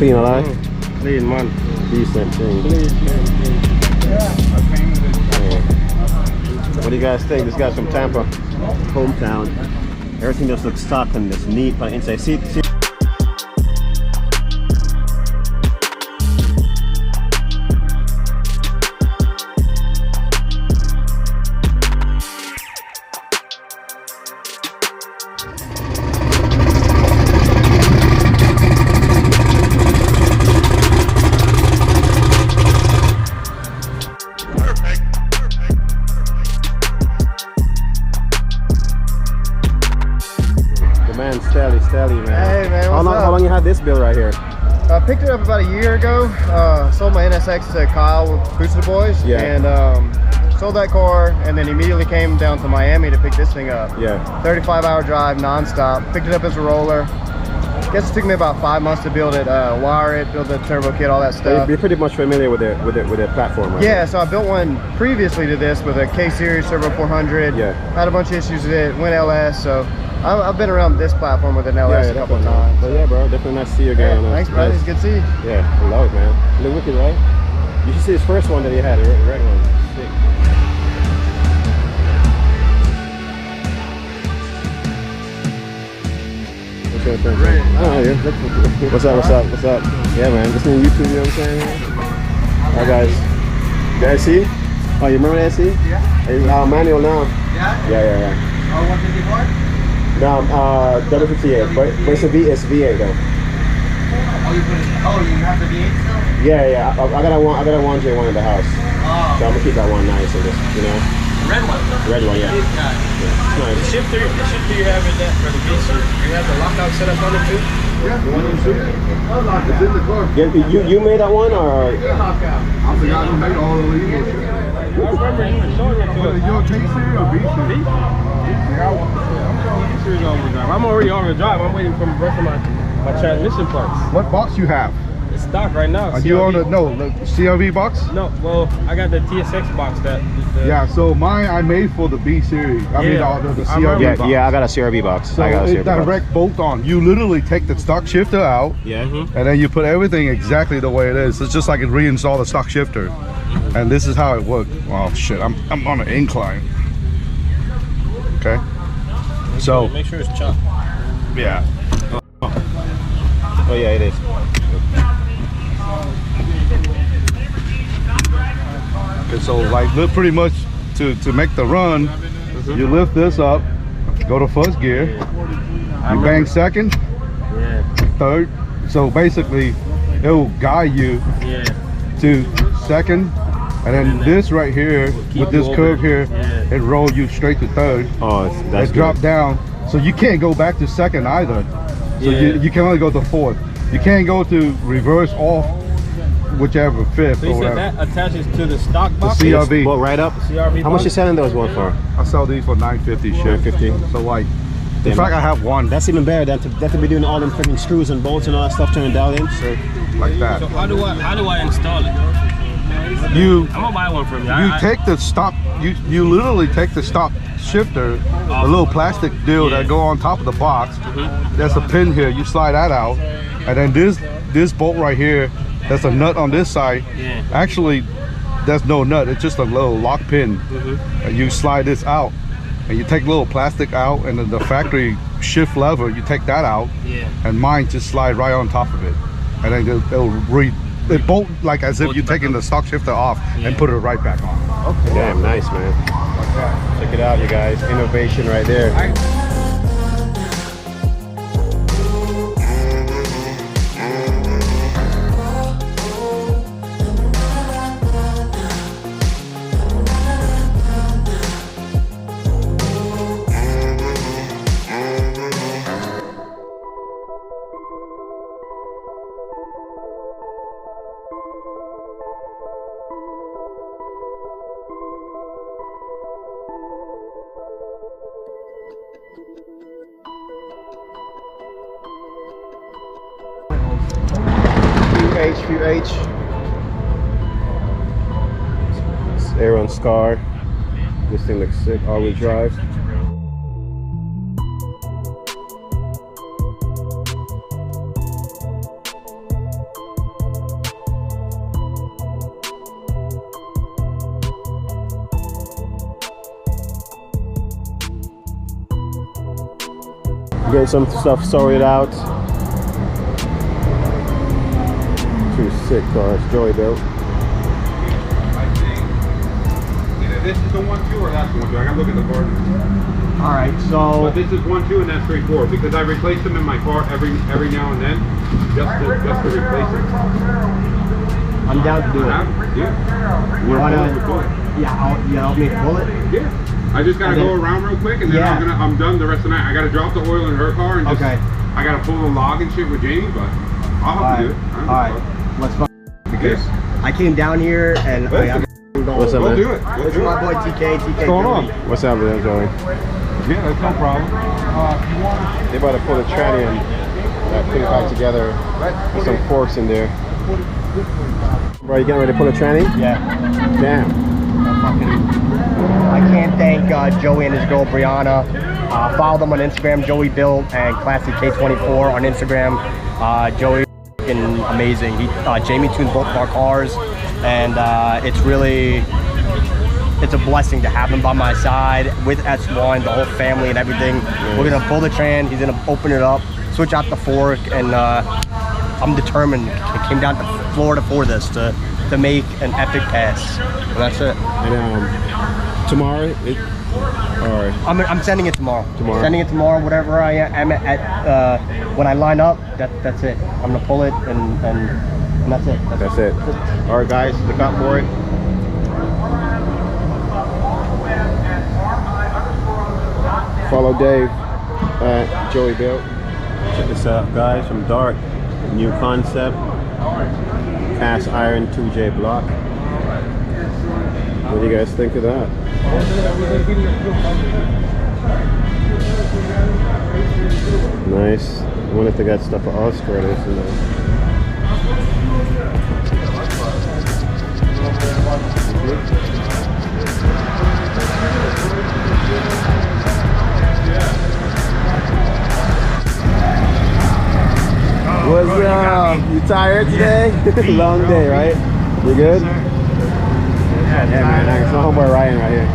clean alive? Clean, man. Decent thing. What do you guys think? This guy's from Tampa, hometown. Everything just looks stock and just neat on the inside. See Stelly, man. Hey man, how long you had this build right here? I picked it up about a year ago. Sold my NSX to Kyle with Boosted Boys, yeah. And sold that car, and then immediately came down to Miami to pick this thing up. Yeah. 35-hour drive, non-stop. Picked it up as a roller. Guess it took me about 5 months to build it, wire it, build the turbo kit, all that stuff. You're pretty much familiar with the platform, right? Yeah, so I built one previously to this with a K-Series Turbo 400. Yeah. Had a bunch of issues with it, went LS, so I've been around this platform with an LS a couple of times. But yeah, bro, definitely nice to see you again. Thanks, bro. It's good to see you. Yeah, I love it, man. Look wicked, right? You should see his first one that he had, the red one. Sick. What's up? Yeah, man, just on YouTube, you know what I'm saying? Alright, guys. You guys see? Oh, you remember that, see? Yeah. It's manual now. Yeah? Yeah. Oh, 154? No, W58, but it's it's V8 though. Oh, you have the V8 still? Yeah. I got a 1J1 in the house. Oh. So I'm gonna keep that one nice and just, you know. Red one? Red one, yeah. Nice. The shifter you have in that for the V6, you have the lockout set up on it too? Yeah, the one you see? It's in the car. Yeah, you made that one or? I'm the guy who made all the legal shit. I remember you were showing it to us. You're a K-Series or B-Series? I'm already on the drive. I'm waiting for the rest of my transmission parts. What box you have? It's stock right now. Are you on the CRV box? No, well, I got the TSX box yeah, so mine I made for the B series. I mean the CRV box. Yeah, I got a CRV box. So I got a CRV direct bolt on. You literally take the stock shifter out. Yeah. And then you put everything exactly the way it is. It's just like it reinstall the stock shifter. And this is how it worked. Oh shit, I'm on an incline. Okay. So make sure it's chopped. Yeah. Oh yeah, it is. Okay, so like pretty much to make the run, you lift this up, go to first gear, you bang second, third. So basically, it will guide you to second, and then this right here with this curve here, it roll you straight to third. Oh, that's it drop down, so you can't go back to second either. So you can only go to fourth. You can't go to reverse off whichever fifth. So you said that attaches to the stock box? The CRV. Well, right up. CRV How much you selling those one for? I sell these for $950 shit. $950. So like, in fact, I have one. That's even better than to be doing all them freaking screws and bolts and all that stuff, turning dial in. So like that. So how do I install it? I'm gonna buy one from you. You take the stock. You literally take the stock shifter, a little plastic deal that go on top of the box. There's a pin here. You slide that out, and then this bolt right here. There's a nut on this side. Actually, there's no nut. It's just a little lock pin. And you slide this out, and you take a little plastic out, and then the factory shift lever, you take that out, and mine just slide right on top of it, and then it bolt like as if you're taking the stock shifter off and put it right back on. Okay. Damn nice, man. Check it out, you guys. Innovation right there. Few H. It's Aaron Scar. This thing looks sick. All-wheel drive. Get some stuff sorted out. 2 sick cars Joey built. I think either this is the 1-2 or that's the 1-2. I gotta look at the part. All right, so But this is 1-2 and that's 3-4 because I replace them in my car every now and then just to replace them. I'm down to do it. Yeah. You wanna? Yeah, you help me pull it. Yeah. I just gotta go around real quick and then I'm done the rest of the night. I gotta drop the oil in her car and just, I gotta pull the log and shit with Jamie, but I'll help you do it. All right, let's fuck because I came down here and I have What's up, man? do it. This is my boy TK. What's going on? What's up, man, Joey? Yeah, that's no problem. They about to pull the tranny and put it back together with some forks in there. Bro, you getting ready to pull a tranny? Yeah. Damn. I can't thank Joey and his girl Brianna. Follow them on Instagram, Joey Built and Classic K24 on Instagram. Joey is amazing. Jamie tunes both of our cars, and it's a blessing to have him by my side with S1, the whole family and everything. Nice. We're gonna pull the tran. He's gonna open it up, switch out the fork, and I'm determined. It came down to Florida for this to make an epic pass. And that's it. And tomorrow, I'm sending it tomorrow. Sending it tomorrow. Whatever I am at when I line up, that's it. I'm gonna pull it and that's it. That's it. All right, guys, look out for it. Follow Dave at Joey Built. Check this out, guys, from Dark. New concept. Cast iron 2J block. What do you guys think of that? Nice. I wonder if they got stuff for Oscar or this and that. What's up? You tired today? Long day, right? You good? Yeah, man. It's my homeboy Ryan right here.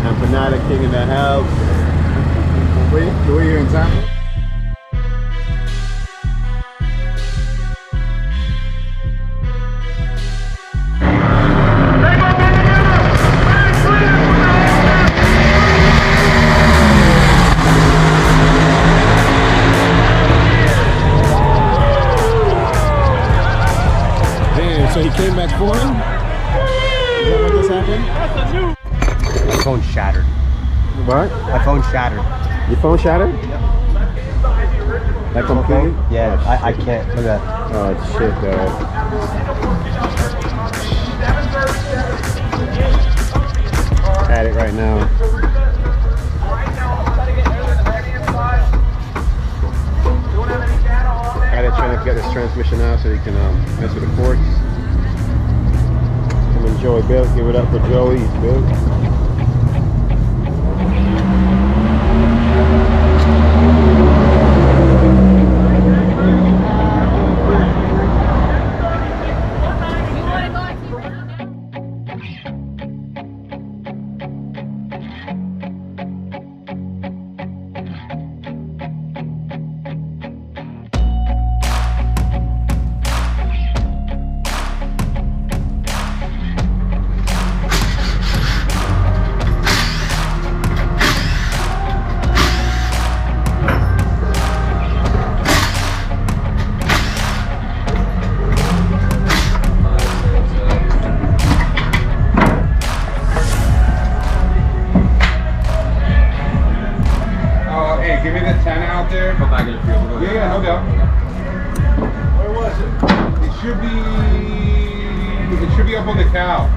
And Panada King in the house. Were you in Tampa? So he came back for him? Is that what this happened? My phone shattered. What? My phone shattered. Your phone shattered? Like completely? Yeah, oh, I can't. Look at that. Oh shit, dog. At it right now. Got it trying to get this transmission out so you can mess with the ports. Come and Joey Built. Give it up for Joey. He's built. Give me the 10 out there. Go back in the field. Yeah, no doubt. Where was it? It should be up on the cow.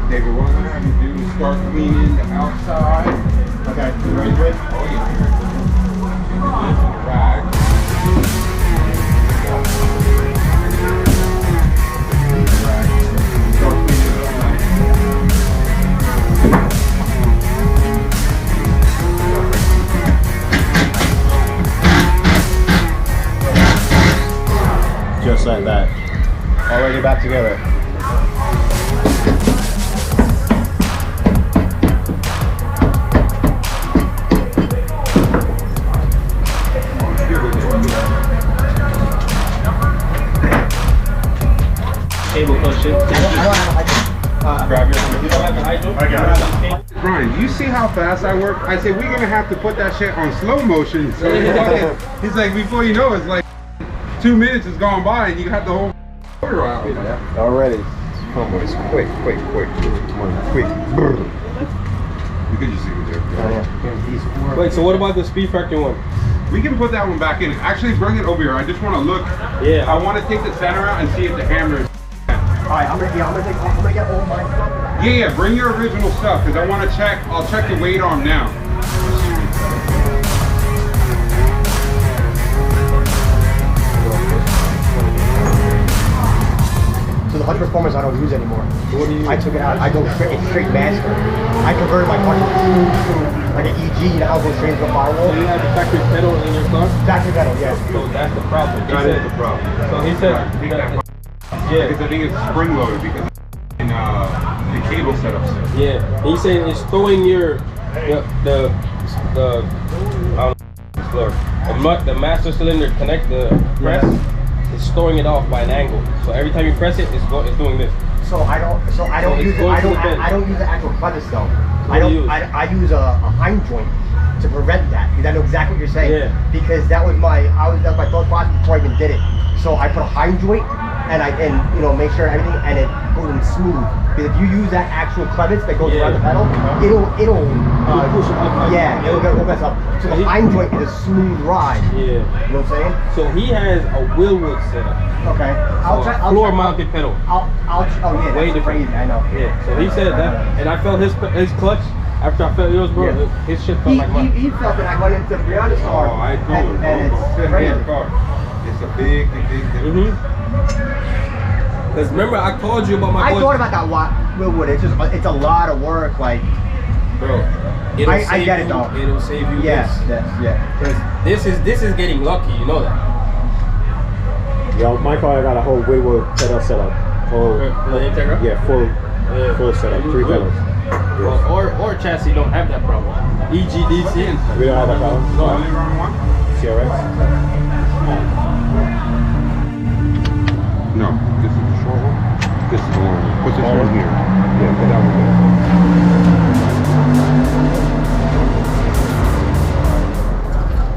David, what I'm gonna have you do is start cleaning the outside. Okay, you ready to it? Oh yeah. Rag. Start cleaning it up nice. Just like that. Already back together. cable clutch shit. I don't have a hydro. Grab your. You don't have a hydro? I got it. Brian, you see how fast I work? I said, we're gonna have to put that shit on slow motion. So he's like, before you know it, it's like 2 minutes has gone by and you have the whole motor out. Already. Come on, it's quick. Come on, quick. You could just see it there. Wait, so what about the speed factor one? We can put that one back in. Actually, bring it over here. I just want to look. Yeah. I want to take the center out and see if the hammer is. Alright, I'm gonna get all my stuff. Yeah, bring your original stuff because I want to check. I'll check the weight arm now. So the 100 performance I don't use anymore. What do you use? I took it out. I go straight master. I converted my car to like an EG. You know how those trains go firewall? So you have the factory pedal in your car? Factory pedal, yeah. So that's the problem. That is the problem. So he said, yeah. Because I think it's spring loaded because in the cable setup. Yeah. He's saying it's throwing your the master cylinder connect the press. It's storing it off by an angle. So every time you press it, it's doing this. So I don't use it. I don't use the actual clevis though. I use a hind joint to prevent that because I know exactly what you're saying. Yeah. Because that was my thought process before I even did it. So I put a hind joint and you know, make sure everything and it goes in smooth. Because if you use that actual clevis that goes around the pedal, it'll push it up. Yeah, it'll mess up. So the hind joint is a smooth ride. Yeah. You know what I'm saying? So he has a Willwood setup. Okay. I'll floor mounted pedal. Oh yeah. Way That's crazy. I know. Yeah. So he said that, and I felt his clutch. After I felt yours, bro, his shit felt like mine. He felt it. I went into the Brianna's car. Oh, I do. And it's crazy. It's a big difference. Because remember, I called you about my. I thought about that Willwood. It's a lot of work. Like, bro, I get it though. It'll save you. Yeah. This is getting lucky. You know that. Yo, my car got a whole Willwood pedal setup. Full setup, 3 pedals. Well, or chassis don't have that problem. EGDC. We don't have that problem. No. Only run one? CRX. No, this is the short one. This is the long one. Put this one here. Yeah, put that one there.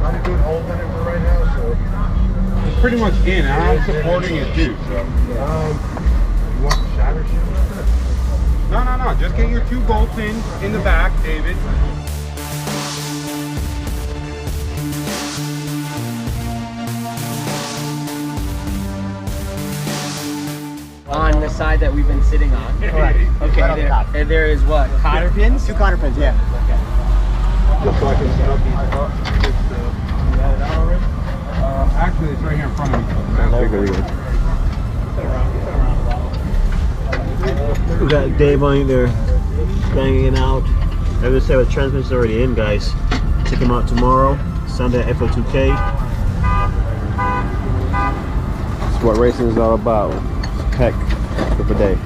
I'm doing all that right now, so. It's pretty much in. I'm supporting it too. So. You want the shatter shit? No. Just get your 2 bolts in the back, David. On the side that we've been sitting on. Correct. Okay, Right on the top. and there is what? Cotter pins? 2 cotter pins, yeah. Just so I can set up these actually, it's right here in front of me. We got Dave on there banging it out. Like I said, the transmission's already in, guys. Check him out tomorrow, Sunday at FL2K. That's what racing is all about. Heck of a day.